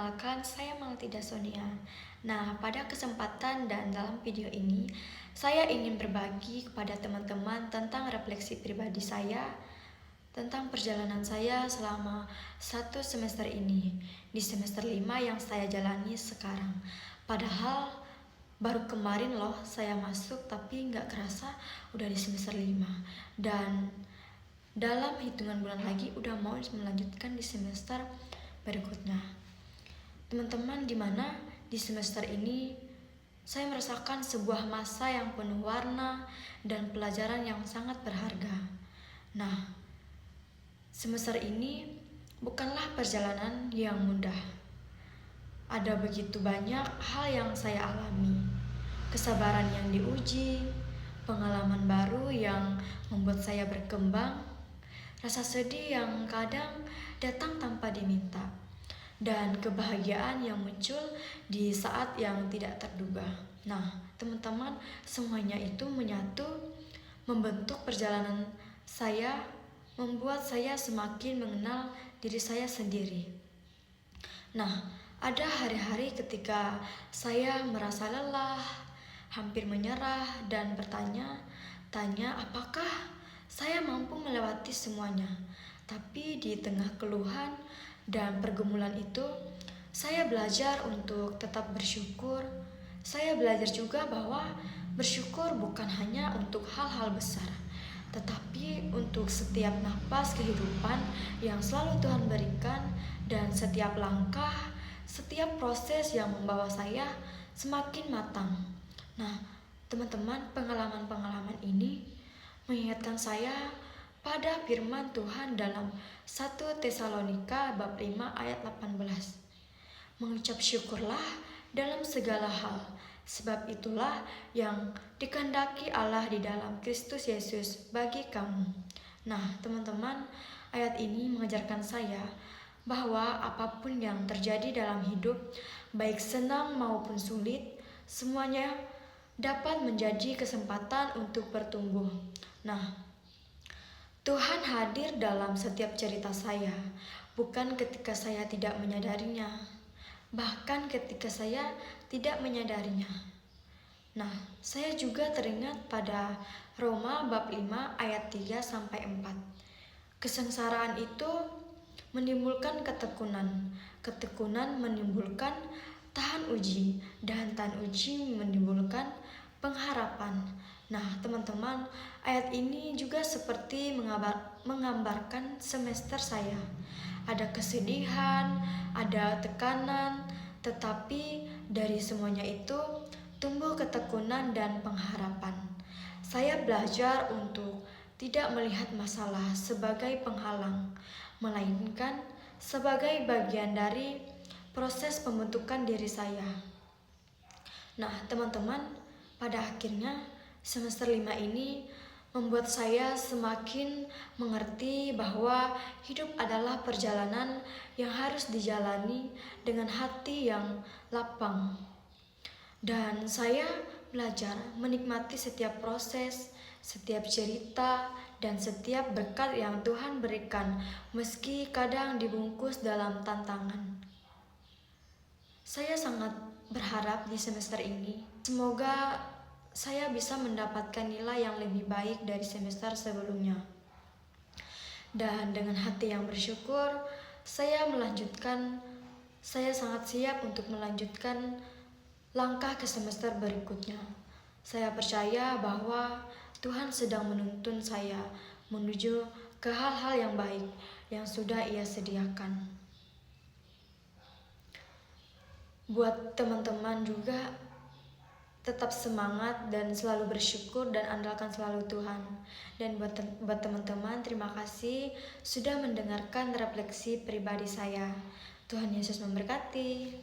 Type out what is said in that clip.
perkenalkan, saya Maltida Sonia. Nah, pada kesempatan dan dalam video ini, saya ingin berbagi kepada teman-teman tentang refleksi pribadi saya, tentang perjalanan saya selama 1 semester ini, di semester 5 yang saya jalani sekarang. Padahal baru kemarin loh saya masuk, tapi nggak kerasa udah di semester 5. Dan dalam hitungan bulan lagi udah mau melanjutkan di semester berikutnya. Teman-teman, dimana di semester ini saya merasakan sebuah masa yang penuh warna dan pelajaran yang sangat berharga. Nah, semester ini bukanlah perjalanan yang mudah. Ada begitu banyak hal yang saya alami, kesabaran yang diuji, pengalaman baru yang membuat saya berkembang, rasa sedih yang kadang datang tanpa diminta, dan kebahagiaan yang muncul di saat yang tidak terduga. Nah, teman-teman, semuanya itu menyatu membentuk perjalanan saya, membuat saya semakin mengenal diri saya sendiri. Nah, ada hari-hari ketika saya merasa lelah, hampir menyerah, dan bertanya-tanya apakah saya mampu melewati semuanya. Tapi di tengah keluhan dan pergumulan itu, saya belajar untuk tetap bersyukur. Saya belajar juga bahwa bersyukur bukan hanya untuk hal-hal besar, tetapi untuk setiap napas kehidupan yang selalu Tuhan berikan, dan setiap langkah, setiap proses yang membawa saya semakin matang. Nah, teman-teman, pengalaman-pengalaman ini mengingatkan saya pada firman Tuhan dalam 1 Tesalonika bab 5 ayat 18. Mengucap syukurlah dalam segala hal, sebab itulah yang dikehendaki Allah di dalam Kristus Yesus bagi kamu. Nah, teman-teman, ayat ini mengajarkan saya bahwa apapun yang terjadi dalam hidup, baik senang maupun sulit, semuanya dapat menjadi kesempatan untuk bertumbuh. Nah, Tuhan hadir dalam setiap cerita saya, bukan ketika saya tidak menyadarinya, bahkan ketika saya tidak menyadarinya. Nah, saya juga teringat pada Roma bab 5 ayat 3-4. Kesengsaraan itu menimbulkan ketekunan, ketekunan menimbulkan tahan uji, dan tahan uji menimbulkan pengharapan. Nah, teman-teman, ayat ini juga seperti menggambarkan semester saya. Ada kesedihan, ada tekanan, tetapi dari semuanya itu tumbuh ketekunan dan pengharapan. Saya belajar untuk tidak melihat masalah sebagai penghalang, melainkan sebagai bagian dari proses pembentukan diri saya. Nah, teman-teman, pada akhirnya semester 5 ini membuat saya semakin mengerti bahwa hidup adalah perjalanan yang harus dijalani dengan hati yang lapang. Dan saya belajar menikmati setiap proses, setiap cerita, dan setiap berkat yang Tuhan berikan, meski kadang dibungkus dalam tantangan. Saya sangat berharap di semester ini, semoga saya bisa mendapatkan nilai yang lebih baik dari semester sebelumnya. Dan dengan hati yang bersyukur, saya sangat siap untuk melanjutkan langkah ke semester berikutnya. Saya percaya bahwa Tuhan sedang menuntun saya menuju ke hal-hal yang baik yang sudah Ia sediakan. Buat teman-teman juga, tetap semangat dan selalu bersyukur dan andalkan selalu Tuhan. Dan buat teman-teman, terima kasih sudah mendengarkan refleksi pribadi saya. Tuhan Yesus memberkati.